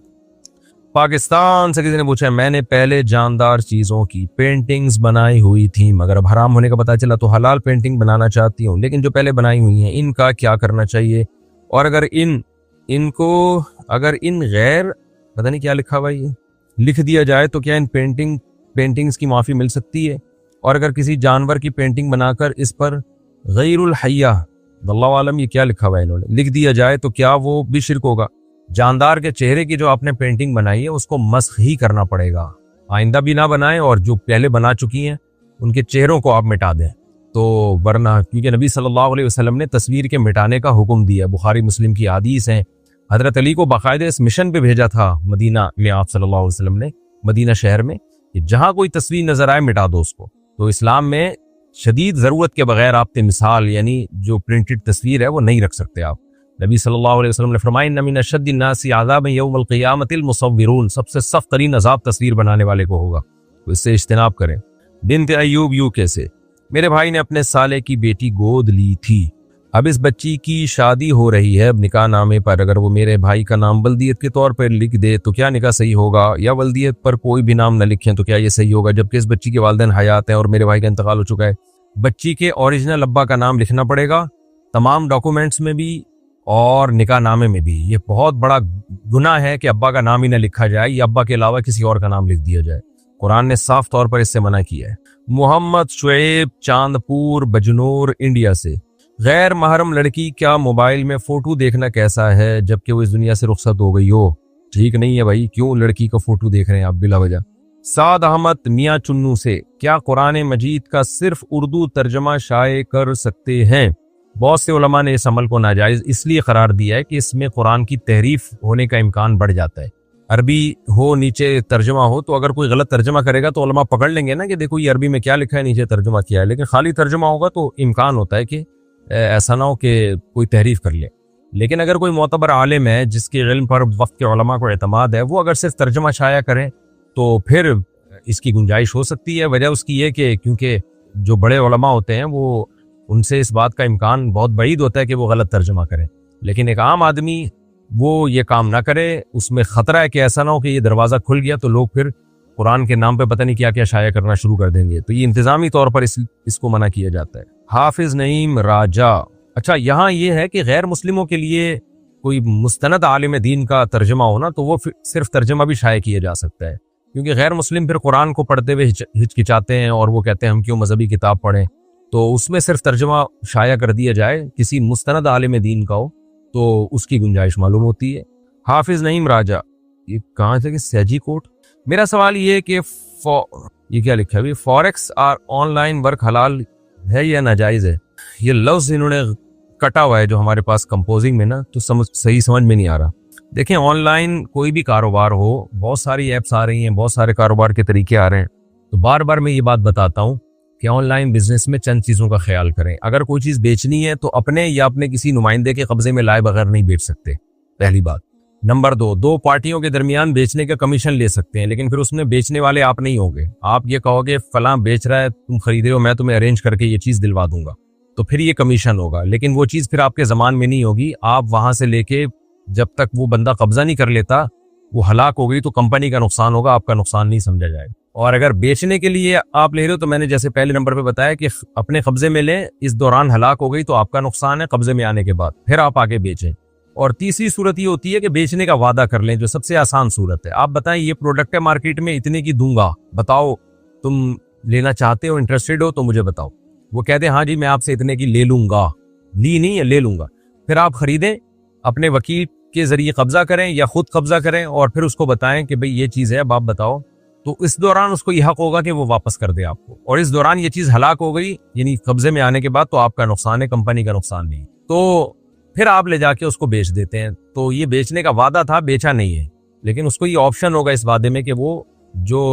پاکستان سے کسی نے پوچھا، میں نے پہلے جاندار چیزوں کی پینٹنگز بنائی ہوئی تھی، مگر اب حرام ہونے کا پتہ چلا تو حلال پینٹنگ بنانا چاہتی ہوں، لیکن جو پہلے بنائی ہوئی ہیں ان کا کیا کرنا چاہیے؟ اور اگر ان غیر پتہ نہیں کیا لکھا ہوا ہے لکھ دیا جائے تو کیا ان پینٹنگز کی معافی مل سکتی ہے؟ اور اگر کسی جانور کی پینٹنگ بنا کر اس پر غیر الحیہ، واللہ عالم یہ کیا لکھا ہوا ہے انہوں نے، لکھ دیا جائے تو کیا وہ بھی شرک ہوگا؟ جاندار کے چہرے کی جو آپ نے پینٹنگ بنائی ہے اس کو مسخ ہی کرنا پڑے گا، آئندہ بھی نہ بنائیں، اور جو پہلے بنا چکی ہیں ان کے چہروں کو آپ مٹا دیں، تو ورنہ کیونکہ نبی صلی اللہ علیہ وسلم نے تصویر کے مٹانے کا حکم دیا، بخاری مسلم کی حدیث ہیں۔ حضرت علی کو باقاعدہ اس مشن پہ بھیجا تھا مدینہ میں آپ صلی اللہ علیہ وسلم نے، مدینہ شہر میں، کہ جہاں کوئی تصویر نظر آئے مٹا دو اس کو۔ تو اسلام میں شدید ضرورت کے بغیر آپ کے مثال یعنی جو پرنٹڈ تصویر ہے وہ نہیں رکھ سکتے آپ۔ نبی صلی اللہ علیہ وسلم نے فرمایا ان من اشد الناس عذابا یوم القیامۃ المصورون، سب سے سخت ترین عذاب تصویر بنانے والے کو ہوگا، تو اس سے اجتناب کریں۔ بنت ایوب UK سے، میرے بھائی نے اپنے سالے کی بیٹی گود لی تھی، اب اس بچی کی شادی ہو رہی ہے، اب نکاح نامے پر اگر وہ میرے بھائی کا نام ولدیت کے طور پر لکھ دے تو کیا نکاح صحیح ہوگا، یا ولدیت پر کوئی بھی نام نہ لکھیں تو کیا یہ صحیح ہوگا، جبکہ اس بچی کے والدین حیات ہیں اور میرے بھائی کا انتقال ہو چکا ہے؟ بچی کے اوریجنل ابا کا نام لکھنا پڑے گا تمام ڈاکومنٹس میں بھی اور نکاح نامے میں بھی۔ یہ بہت بڑا گناہ ہے کہ ابا کا نام ہی نہ لکھا جائے یا ابا کے علاوہ کسی اور کا نام لکھ دیا جائے، قرآن نے صاف طور پر اس سے منع کیا ہے۔ محمد شعیب چاندپور بجنور انڈیا سے، غیر محرم لڑکی کیا موبائل میں فوٹو دیکھنا کیسا ہے جبکہ وہ اس دنیا سے رخصت ہو گئی ہو؟ ٹھیک نہیں ہے بھائی، کیوں لڑکی کا فوٹو دیکھ رہے ہیں آپ بلا وجہ؟ سعد احمد میاں چنو سے، کیا قرآن مجید کا صرف اردو ترجمہ شائع کر سکتے ہیں؟ بہت سے علماء نے اس عمل کو ناجائز اس لیے قرار دیا ہے کہ اس میں قرآن کی تحریف ہونے کا امکان بڑھ جاتا ہے۔ عربی ہو نیچے ترجمہ ہو تو اگر کوئی غلط ترجمہ کرے گا تو علماء پکڑ لیں گے نا کہ دیکھو یہ عربی میں کیا لکھا ہے، نیچے ترجمہ کیا ہے، لیکن خالی ترجمہ ہوگا تو امکان ہوتا ہے کہ ایسا نہ ہو کہ کوئی تحریف کر لے۔ لیکن اگر کوئی معتبر عالم ہے جس کے علم پر وقت کے علماء کو اعتماد ہے، وہ اگر صرف ترجمہ شائع کریں تو پھر اس کی گنجائش ہو سکتی ہے۔ وجہ اس کی یہ کہ کیونکہ جو بڑے علماء ہوتے ہیں وہ ان سے اس بات کا امکان بہت بعید ہوتا ہے کہ وہ غلط ترجمہ کریں، لیکن ایک عام آدمی وہ یہ کام نہ کرے، اس میں خطرہ ہے کہ ایسا نہ ہو کہ یہ دروازہ کھل گیا تو لوگ پھر قرآن کے نام پہ پتہ نہیں کیا کیا شائع کرنا شروع کر دیں گے، تو یہ انتظامی طور پر اس کو منع کیا جاتا ہے۔ حافظ نعیم راجہ، اچھا یہاں یہ ہے کہ غیر مسلموں کے لیے کوئی مستند عالم دین کا ترجمہ ہونا تو وہ صرف ترجمہ بھی شائع کیا جا سکتا ہے، کیونکہ غیر مسلم پھر قرآن کو پڑھتے ہوئے ہچکچاتے ہیں اور وہ کہتے ہیں ہم کیوں مذہبی کتاب پڑھیں، تو اس میں صرف ترجمہ شائع کر دیا جائے کسی مستند عالم دین کا ہو تو اس کی گنجائش معلوم ہوتی ہے۔ حافظ نعیم راجہ، یہ کہاں سے کہ سیجی کوٹ، میرا سوال یہ ہے کہ یہ کیا لکھا ہے، فوریکس اور آن لائن ورک حلال ہے یا ناجائز ہے؟ یہ لفظ انہوں نے کٹا ہوا ہے جو ہمارے پاس کمپوزنگ میں نا تو صحیح سمجھ میں نہیں آ رہا۔ دیکھیں آن لائن کوئی بھی کاروبار ہو، بہت ساری ایپس آ رہی ہیں، بہت سارے کاروبار کے طریقے آ رہے ہیں، تو بار بار میں یہ بات بتاتا ہوں کہ آن لائن بزنس میں چند چیزوں کا خیال کریں. اگر کوئی چیز بیچنی ہے تو اپنے یا اپنے کسی نمائندے کے قبضے میں لائے بغیر نہیں بیچ سکتے، پہلی بات. نمبر 2، دو پارٹیوں کے درمیان بیچنے کا کمیشن لے سکتے ہیں، لیکن پھر اس میں بیچنے والے آپ نہیں ہوں گے. آپ یہ کہو گے فلاں بیچ رہا ہے، تم خرید رہے ہو، میں تمہیں ارینج کر کے یہ چیز دلوا دوں گا، تو پھر یہ کمیشن ہوگا. لیکن وہ چیز پھر آپ کے زمان میں نہیں ہوگی. آپ وہاں سے لے کے جب تک وہ بندہ قبضہ نہیں کر لیتا، وہ ہلاک ہو گئی تو کمپنی کا نقصان ہوگا، آپ کا نقصان نہیں سمجھا جائے گا. اور اگر بیچنے کے لیے آپ لے رہے ہو تو میں نے جیسے پہلے نمبر پہ بتایا کہ اپنے قبضے میں لیں، اس دوران ہلاک ہو گئی تو آپ کا نقصان ہے، قبضے میں آنے کے بعد پھر آپ آگے بیچیں. اور تیسری صورت یہ ہوتی ہے کہ بیچنے کا وعدہ کر لیں، جو سب سے آسان صورت ہے. آپ بتائیں یہ پروڈکٹ ہے مارکیٹ میں اتنے کی دوں گا، بتاؤ تم لینا چاہتے ہو، انٹرسٹڈ ہو تو مجھے بتاؤ. وہ کہتے ہیں ہاں جی میں آپ سے اتنے کی لے لوں گا، لی نہیں ہے لے لوں گا. پھر آپ خریدیں، اپنے وکیل کے ذریعے قبضہ کریں یا خود قبضہ کریں اور پھر اس کو بتائیں کہ بھئی یہ چیز ہے، اب آپ بتاؤ. تو اس دوران اس کو یہ حق ہوگا کہ وہ واپس کر دے آپ کو. اور اس دوران یہ چیز ہلاک ہو گئی یعنی قبضے میں آنے کے بعد تو آپ کا نقصان ہے، کمپنی کا نقصان نہیں. تو پھر آپ لے جا کے اس کو بیچ دیتے ہیں. تو یہ بیچنے کا وعدہ تھا، بیچا نہیں ہے، لیکن اس کو یہ آپشن ہوگا اس وعدے میں کہ وہ جو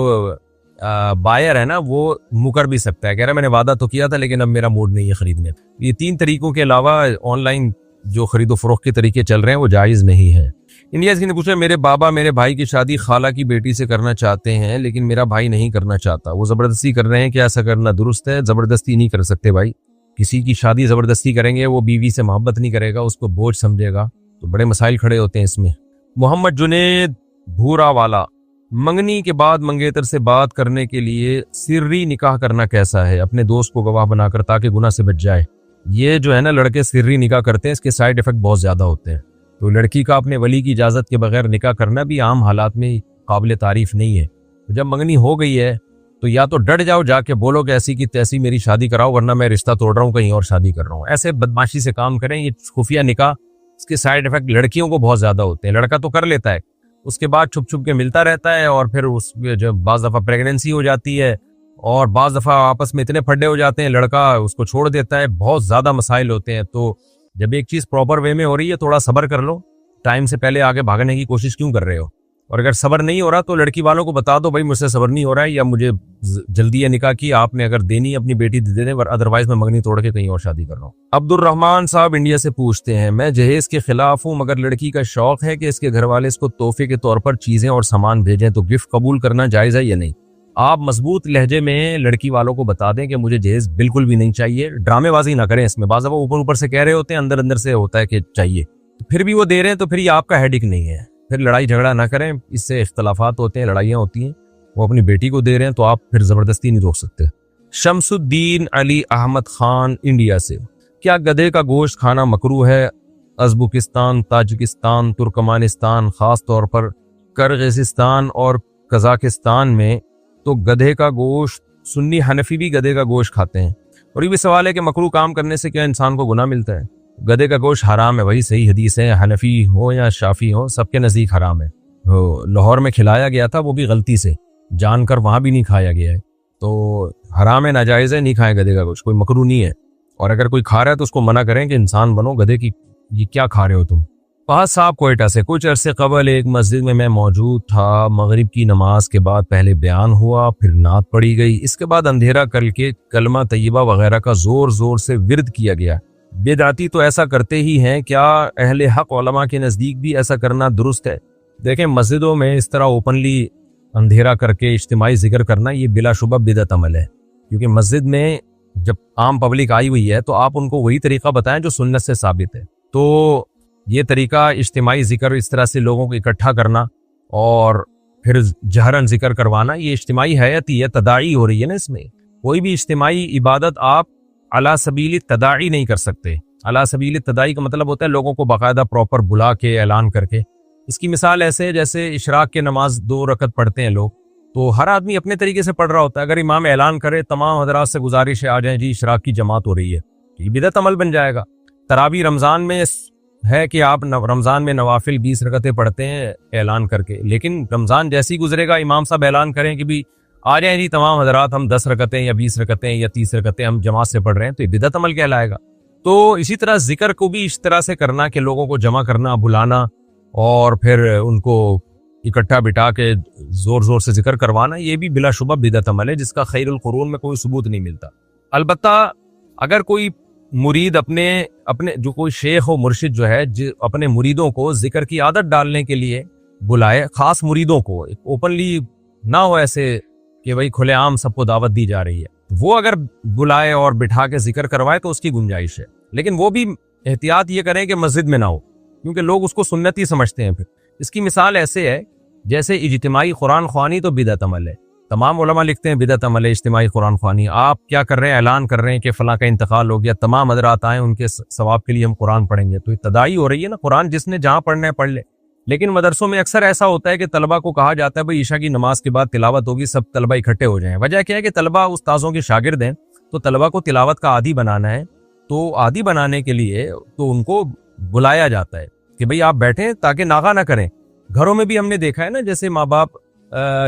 بائر ہے نا وہ مکر بھی سکتا ہے، کہہ رہا ہے میں نے وعدہ تو کیا تھا لیکن اب میرا موڈ نہیں ہے خریدنے. یہ 3 طریقوں کے علاوہ آن لائن جو خرید و فروخت کے طریقے چل رہے ہیں وہ جائز نہیں ہے. انڈیا سے نے پوچھا میرے بابا میرے بھائی کی شادی خالہ کی بیٹی سے کرنا چاہتے ہیں لیکن میرا بھائی نہیں کرنا چاہتا، وہ زبردستی کر رہے ہیں، کیا ایسا کرنا درست ہے؟ زبردستی نہیں کر سکتے بھائی. کسی کی شادی زبردستی کریں گے، وہ بیوی سے محبت نہیں کرے گا، اس کو بوجھ سمجھے گا، تو بڑے مسائل کھڑے ہوتے ہیں اس میں. محمد جنید بھورا والا، منگنی کے بعد منگیتر سے بات کرنے کے لیے سری نکاح کرنا کیسا ہے اپنے دوست کو گواہ بنا کر تاکہ گناہ سے بچ جائے؟ یہ جو ہے نا لڑکے سری نکاح کرتے ہیں، اس کے سائیڈ ایفیکٹ بہت زیادہ ہوتے ہیں. تو لڑکی کا اپنے ولی کی اجازت کے بغیر نکاح کرنا بھی عام حالات میں قابل تعریف نہیں ہے. جب منگنی ہو گئی ہے تو یا تو ڈٹ جاؤ، جا کے بولو کہ ایسی کی تیسی میری شادی کراؤ ورنہ میں رشتہ توڑ رہا ہوں، کہیں اور شادی کر رہا ہوں. ایسے بدماشی سے کام کریں. یہ خفیہ نکاح، اس کے سائیڈ ایفیکٹ لڑکیوں کو بہت زیادہ ہوتے ہیں. لڑکا تو کر لیتا ہے، اس کے بعد چھپ چھپ کے ملتا رہتا ہے اور پھر اس جب بعض دفعہ پریگننسی ہو جاتی ہے اور بعض دفعہ آپس میں اتنے پھڈے ہو جاتے ہیں، لڑکا اس کو چھوڑ دیتا ہے. بہت زیادہ مسائل ہوتے ہیں. تو جب ایک چیز پراپر وے میں ہو رہی ہے تھوڑا صبر کر لو. ٹائم سے پہلے آگے بھاگنے کی کوشش کیوں کر رہے ہو؟ اور اگر صبر نہیں ہو رہا تو لڑکی والوں کو بتا دو بھائی مجھ سے صبر نہیں ہو رہا ہے یا مجھے جلدی ہے نکاح کی، آپ نے اگر دینی اپنی بیٹی دے دیں، ادروائز میں منگنی توڑ کے کہیں اور شادی کر رہا ہوں. عبد الرحمان صاحب انڈیا سے پوچھتے ہیں میں جہیز کے خلاف ہوں مگر لڑکی کا شوق ہے کہ اس کے گھر والے اس کو تحفے کے طور پر چیزیں اور سامان بھیجیں، تو گفٹ قبول کرنا جائز ہے یا نہیں؟ آپ مضبوط لہجے میں لڑکی والوں کو بتا دیں کہ مجھے جہیز بالکل بھی نہیں چاہیے. ڈرامے بازی نہ کریں اس میں. بعض دفعہ اوپر سے کہہ رہے ہوتے ہیں، اندر اندر سے ہوتا ہے کہ چاہیے، تو پھر بھی وہ دے رہے ہیں تو پھر یہ آپ کا ہیڈک نہیں ہے. پھر لڑائی جھگڑا نہ کریں، اس سے اختلافات ہوتے ہیں، لڑائیاں ہوتی ہیں. وہ اپنی بیٹی کو دے رہے ہیں تو آپ پھر زبردستی نہیں روک سکتے. شمس الدین علی احمد خان انڈیا سے، کیا گدھے کا گوشت کھانا مکروہ ہے؟ ازبکستان، تاجکستان، ترکمانستان، خاص طور پر کرغزستان اور قزاقستان میں تو گدھے کا گوشت، سنی حنفی بھی گدھے کا گوشت کھاتے ہیں. اور یہ بھی سوال ہے کہ مکروہ کام کرنے سے کیا انسان کو گناہ ملتا ہے؟ گدھے کا گوشت حرام ہے، وہی صحیح حدیث ہے. حنفی ہو یا شافی ہو، سب کے نزدیک حرام ہے. لاہور میں کھلایا گیا تھا، وہ بھی غلطی سے، جان کر وہاں بھی نہیں کھایا گیا ہے. تو حرام ہے، ناجائز ہے، نہیں کھائیں گدھے کا گوشت، کوئی مکروہ نہیں ہے. اور اگر کوئی کھا رہا ہے تو اس کو منع کریں کہ انسان بنو، گدھے کی یہ کیا کھا رہے ہو تم. فہد صاحب کوئٹہ سے، کچھ عرصے قبل ایک مسجد میں موجود تھا. مغرب کی نماز کے بعد پہلے بیان ہوا، پھر نعت پڑھی گئی، اس کے بعد اندھیرا کر کے کلمہ طیبہ وغیرہ کا زور زور سے ورد کیا گیا. بدعتی تو ایسا کرتے ہی ہیں، کیا اہل حق علماء کے نزدیک بھی ایسا کرنا درست ہے؟ دیکھیں مسجدوں میں اس طرح اوپنلی اندھیرا کر کے اجتماعی ذکر کرنا یہ بلا شبہ بدعت عمل ہے. کیونکہ مسجد میں جب عام پبلک آئی ہوئی ہے تو آپ ان کو وہی طریقہ بتائیں جو سنت سے ثابت ہے. تو یہ طریقہ اجتماعی ذکر، اس طرح سے لوگوں کو اکٹھا کرنا اور پھر جہرن ذکر کروانا، یہ اجتماعی حیت ہی ہے، تداعی ہو رہی ہے نا. اس میں کوئی بھی اجتماعی عبادت آپ علی سبیل تداعی نہیں کر سکتے. علی سبیل تداعی کا مطلب ہوتا ہے لوگوں کو باقاعدہ پراپر بلا کے اعلان کر کے. اس کی مثال ایسے ہے جیسے اشراق کے نماز 2 رکعت پڑھتے ہیں لوگ، تو ہر آدمی اپنے طریقے سے پڑھ رہا ہوتا ہے. اگر امام اعلان کرے تمام حضرات سے گزارش ہے آ جائیں جی اشراق کی جماعت ہو رہی ہے، یہ بدعت عمل بن جائے گا. تراویح رمضان میں ہے کہ آپ رمضان میں نوافل 20 رکعتیں پڑھتے ہیں اعلان کر کے، لیکن رمضان جیسی گزرے گا امام صاحب اعلان کریں کہ بھی آ جائیں جی تمام حضرات، ہم 10 رکعتیں یا 20 رکعتیں یا 30 رکعتیں ہم جماعت سے پڑھ رہے ہیں، تو یہ بدعت عمل کہلائے گا. تو اسی طرح ذکر کو بھی اس طرح سے کرنا کہ لوگوں کو جمع کرنا، بلانا اور پھر ان کو اکٹھا بٹھا کے زور زور سے ذکر کروانا، یہ بھی بلا شبہ بدعت عمل ہے جس کا خیر القرون میں کوئی ثبوت نہیں ملتا. البتہ اگر کوئی مرید اپنے جو کوئی شیخ و مرشد جو ہے اپنے مریدوں کو ذکر کی عادت ڈالنے کے لیے بلائے، خاص مریدوں کو، اوپنلی نہ ہو ایسے کہ بھائی کھلے عام سب کو دعوت دی جا رہی ہے، وہ اگر بلائے اور بٹھا کے ذکر کروائے تو اس کی گنجائش ہے، لیکن وہ بھی احتیاط یہ کریں کہ مسجد میں نہ ہو، کیونکہ لوگ اس کو سنتی سمجھتے ہیں۔ پھر اس کی مثال ایسے ہے جیسے اجتماعی قرآن خوانی تو بدعت عمل ہے، تمام علماء لکھتے ہیں بدعت عمل ہے اجتماعی قرآن خوانی۔ آپ کیا کر رہے ہیں؟ اعلان کر رہے ہیں کہ فلاں کا انتقال ہو گیا، تمام حضرات آئیں، ان کے ثواب کے لیے ہم قرآن پڑھیں گے، تو ابتدائی ہو رہی ہے نا، قرآن جس نے جہاں پڑھنا ہے پڑھ لے۔ لیکن مدرسوں میں اکثر ایسا ہوتا ہے کہ طلبہ کو کہا جاتا ہے بھائی عشاء کی نماز کے بعد تلاوت ہوگی، سب طلبہ اکٹھے ہو جائیں۔ وجہ کیا ہے کہ طلبہ استاذوں کے شاگرد ہیں، تو طلبہ کو تلاوت کا عادی بنانا ہے، تو عادی بنانے کے لیے تو ان کو بلایا جاتا ہے کہ بھئی آپ بیٹھیں تاکہ ناغہ نہ کریں۔ گھروں میں بھی ہم نے دیکھا ہے نا، جیسے ماں باپ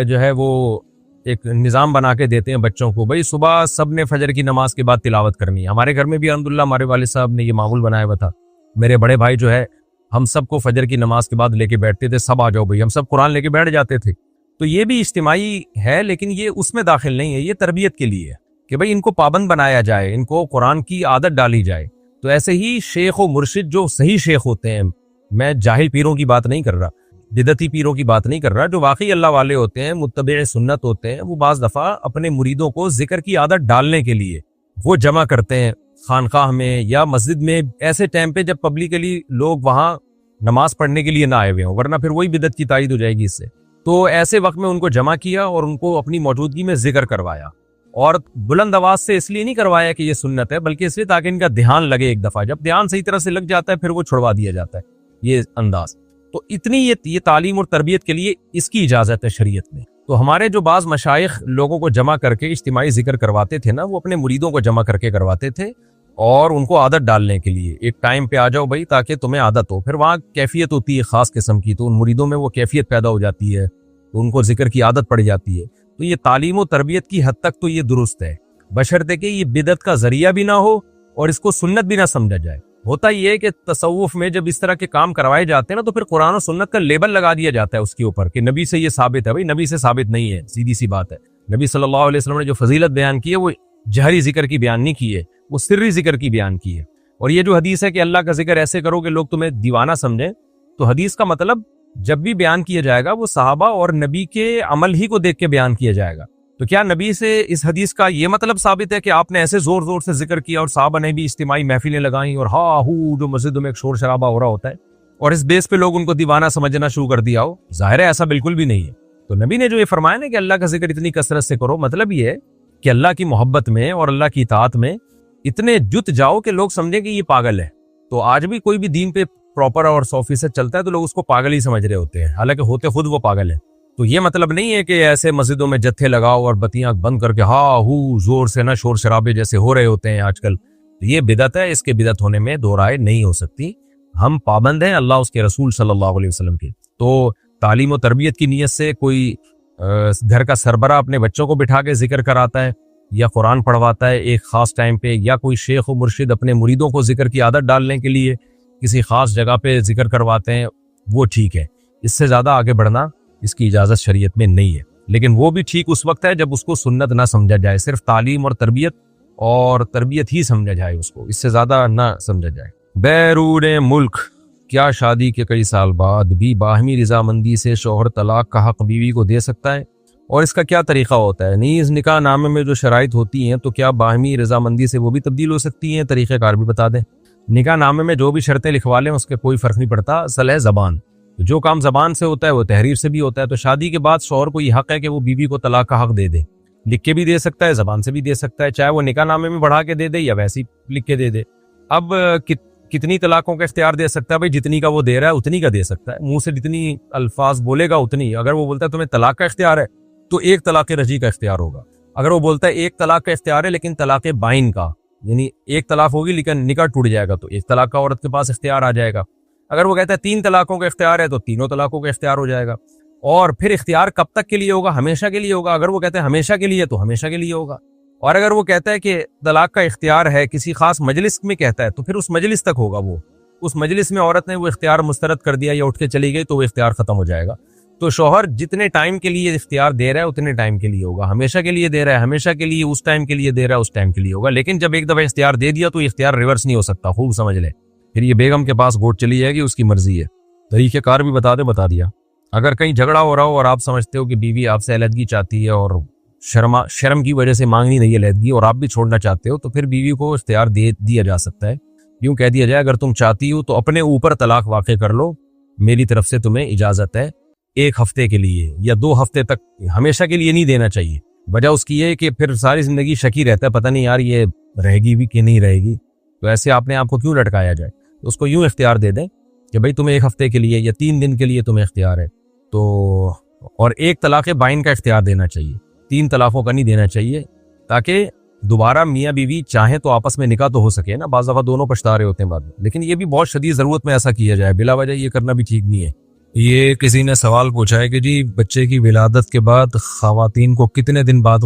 جو ہے وہ ایک نظام بنا کے دیتے ہیں بچوں کو، بھئی صبح سب نے فجر کی نماز کے بعد تلاوت کرنی ہے۔ ہمارے گھر میں بھی الحمدللہ ہمارے والد صاحب نے یہ معمول بنایا ہوا تھا، میرے بڑے بھائی جو ہے ہم سب کو فجر کی نماز کے بعد لے کے بیٹھتے تھے، سب آ جاؤ بھئی، ہم سب قرآن لے کے بیٹھ جاتے تھے۔ تو یہ بھی اجتماعی ہے، لیکن یہ اس میں داخل نہیں ہے، یہ تربیت کے لیے ہے کہ بھئی ان کو پابند بنایا جائے، ان کو قرآن کی عادت ڈالی جائے۔ تو ایسے ہی شیخ و مرشد جو صحیح شیخ ہوتے ہیں، میں جاہل پیروں کی بات نہیں کر رہا، بدعتی پیروں کی بات نہیں کر رہا، جو واقعی اللہ والے ہوتے ہیں، متبع سنت ہوتے ہیں، وہ بعض دفعہ اپنے مریدوں کو ذکر کی عادت ڈالنے کے لیے وہ جمع کرتے ہیں خانقاہ میں یا مسجد میں، ایسے ٹائم پہ جب پبلکلی لوگ وہاں نماز پڑھنے کے لیے نہ آئے ہوئے ہوں، ورنہ پھر وہی بدعت کی تائید ہو جائے گی اس سے۔ تو ایسے وقت میں ان کو جمع کیا اور ان کو اپنی موجودگی میں ذکر کروایا، اور بلند آواز سے اس لیے نہیں کروایا کہ یہ سنت ہے، بلکہ اس لیے تاکہ ان کا دھیان لگے ایک دفعہ، جب دھیان صحیح طرح سے لگ جاتا ہے پھر وہ چھڑوا دیا جاتا ہے، یہ انداز۔ تو اتنی یہ تعلیم اور تربیت کے لیے اس کی اجازت ہے شریعت میں۔ تو ہمارے جو بعض مشائخ لوگوں کو جمع کر کے اجتماعی ذکر کرواتے تھے نا، وہ اپنے مریدوں کو جمع کر کے کرواتے تھے، اور ان کو عادت ڈالنے کے لیے ایک ٹائم پہ آ جاؤ بھائی تاکہ تمہیں عادت ہو۔ پھر وہاں کیفیت ہوتی ہے خاص قسم کی، تو ان مریدوں میں وہ کیفیت پیدا ہو جاتی ہے، تو ان کو ذکر کی عادت پڑ جاتی ہے۔ تو یہ تعلیم و تربیت کی حد تک تو یہ درست ہے، بشرطے کہ یہ بدعت کا ذریعہ بھی نہ ہو اور اس کو سنت بھی نہ سمجھا جائے۔ ہوتا یہ ہے کہ تصوف میں جب اس طرح کے کام کروائے جاتے ہیں نا، تو پھر قرآن و سنت کا لیبل لگا دیا جاتا ہے اس کے اوپر کہ نبی سے یہ ثابت ہے۔ بھائی نبی سے ثابت نہیں ہے، سیدھی سی بات ہے۔ نبی صلی اللہ علیہ وسلم نے جو فضیلت بیان کی ہے وہ جہری ذکر کی بیان نہیں کی ہے، وہ سری ذکر کی بیان کی ہے۔ اور یہ جو حدیث ہے کہ اللہ کا ذکر ایسے کرو کہ لوگ تمہیں دیوانہ سمجھیں، تو حدیث کا مطلب جب بھی بیان کیا جائے گا وہ صحابہ اور نبی کے عمل ہی کو دیکھ کے بیان کیا جائے گا۔ تو کیا نبی سے اس حدیث کا یہ مطلب ثابت ہے کہ آپ نے ایسے زور زور سے ذکر کیا اور صحابہ نے بھی اجتماعی محفلیں لگائیں اور ہا ہو جو مسجدوں میں ایک شور شرابہ ہو رہا ہوتا ہے، اور اس بیس پہ لوگ ان کو دیوانہ سمجھنا شروع کر دیا ہو؟ ظاہر ہے ایسا بالکل بھی نہیں ہے۔ تو نبی نے جو یہ فرمایا نا کہ اللہ کا ذکر اتنی کثرت سے کرو، مطلب یہ ہے کہ اللہ کی محبت میں اور اللہ کی اطاعت میں اتنے جت جاؤ کہ لوگ سمجھیں کہ یہ پاگل ہے۔ تو آج بھی کوئی بھی دین پہ پراپر اور 100% چلتا ہے تو لوگ اس کو پاگل ہی سمجھ رہے ہوتے ہیں، حالانکہ ہوتے خود وہ پاگل ہے۔ تو یہ مطلب نہیں ہے کہ ایسے مسجدوں میں جتھے لگاؤ اور بتیاں بند کر کے ہا ہو زور سے نہ شور شرابے جیسے ہو رہے ہوتے ہیں آج کل، یہ بدعت ہے۔ اس کے بدعت ہونے میں دو رائے نہیں ہو سکتی۔ ہم پابند ہیں اللہ اس کے رسول صلی اللہ علیہ وسلم کی۔ تو تعلیم و تربیت کی نیت سے کوئی گھر کا سربراہ اپنے بچوں کو بٹھا کے ذکر کراتا ہے یا قرآن پڑھواتا ہے ایک خاص ٹائم پہ، یا کوئی شیخ و مرشد اپنے مریدوں کو ذکر کی عادت ڈالنے کے لیے کسی خاص جگہ پہ ذکر کرواتے ہیں، وہ ٹھیک ہے۔ اس سے زیادہ آگے بڑھنا اس کی اجازت شریعت میں نہیں ہے، لیکن وہ بھی ٹھیک اس وقت ہے جب اس کو سنت نہ سمجھا جائے، صرف تعلیم اور تربیت ہی سمجھا جائے، اس کو اس سے زیادہ نہ سمجھا جائے۔ بیرون ملک کیا شادی کے کئی سال بعد بھی باہمی رضامندی سے شوہر طلاق کا حق بیوی کو دے سکتا ہے، اور اس کا کیا طریقہ ہوتا ہے؟ نیز نکاح نامے میں جو شرائط ہوتی ہیں تو کیا باہمی رضامندی سے وہ بھی تبدیل ہو سکتی ہیں؟ طریقہ کار بھی بتا دیں۔ نکاح نامے میں جو بھی شرطیں لکھوا لیں اس کے کوئی فرق نہیں پڑتا، اصل ہے زبان۔ جو کام زبان سے ہوتا ہے وہ تحریر سے بھی ہوتا ہے۔ تو شادی کے بعد شوہر کو یہ حق ہے کہ وہ بیوی کو طلاق کا حق دے دے، لکھ کے بھی دے سکتا ہے، زبان سے بھی دے سکتا ہے، چاہے وہ نکاح نامے میں بڑھا کے دے دے یا ویسے ہی لکھ کے دے دے۔ اب کتنی طلاقوں کا اختیار دے سکتا ہے؟ بھائی جتنی کا وہ دے رہا ہے اتنی کا دے سکتا ہے، منہ سے جتنی الفاظ بولے گا اتنی۔ اگر وہ بولتا ہے تمہیں طلاق کا اختیار ہے تو ایک طلاق رجعی کا اختیار ہوگا۔ اگر وہ بولتا ہے ایک طلاق کا اختیار ہے لیکن طلاق بائن کا، یعنی ایک طلاق ہوگی لیکن نکاح ٹوٹ جائے گا، تو ایک طلاق کا عورت کے پاس اختیار آ جائے گا۔ اگر وہ کہتا ہے 3 طلاقوں کا اختیار ہے تو 3 طلاقوں کا اختیار ہو جائے گا۔ اور پھر اختیار کب تک کے لیے ہوگا؟ ہمیشہ کے لیے ہوگا۔ اگر وہ کہتا ہے ہمیشہ کے لیے تو ہمیشہ کے لیے ہوگا۔ اور اگر وہ کہتا ہے کہ طلاق کا اختیار ہے کسی خاص مجلس میں کہتا ہے تو پھر اس مجلس تک ہوگا، وہ اس مجلس میں عورت نے وہ اختیار مسترد کر دیا یا اٹھ کے چلی گئی تو وہ اختیار ختم ہو جائے گا۔ تو شوہر جتنے ٹائم کے لیے اختیار دے رہا ہے اتنے ٹائم کے لیے ہوگا, ہمیشہ کے لیے دے رہا ہے ہمیشہ کے لیے, اس ٹائم کے لیے دے رہا ہے اس ٹائم کے لیے ہوگا. لیکن جب ایک دفعہ اختیار دے دیا تو یہ اختیار ریورس نہیں ہو سکتا, خوب سمجھ لے. پھر یہ بیگم کے پاس گوٹ چلی جائے گی, اس کی مرضی ہے. طریقہ کار بھی بتا دیا. اگر کہیں جھگڑا ہو رہا ہو اور آپ سمجھتے ہو کہ بیوی آپ سے علیحدگی چاہتی ہے اور شرم کی وجہ سے مانگنی نہیں ہے علیحدگی, اور آپ بھی چھوڑنا چاہتے ہو, تو پھر بیوی کو اختیار دے دیا جا سکتا ہے. یوں کہہ دیا جائے اگر تم چاہتی ہو تو اپنے اوپر طلاق واقع کر لو, میری طرف سے تمہیں اجازت ہے, 1 ہفتے کے لیے یا 2 ہفتے تک, ہمیشہ کے لیے نہیں دینا چاہیے. وجہ اس کی ہے کہ پھر ساری زندگی شکی رہتا ہے, پتہ نہیں یار یہ رہے گی بھی کہ نہیں رہے گی, تو ایسے اپنے آپ کو کیوں لٹکایا جائے. اس کو یوں اختیار دے دیں کہ بھئی تمہیں 1 ہفتے کے لیے یا 3 دن کے لیے تمہیں اختیار ہے. تو اور 1 طلاق بائن کا اختیار دینا چاہیے, 3 طلاقوں کا نہیں دینا چاہیے, تاکہ دوبارہ میاں بیوی چاہیں تو آپس میں نکاح تو ہو سکے نا. بعض دفعہ دونوں پچھتا رہے ہوتے ہیں بعد میں, لیکن یہ بھی بہت شدید ضرورت میں ایسا کیا جائے, بلا وجہ یہ کرنا بھی ٹھیک نہیں ہے. یہ کسی نے سوال پوچھا ہے کہ جی بچے کی ولادت کے بعد خواتین کو کتنے دن بعد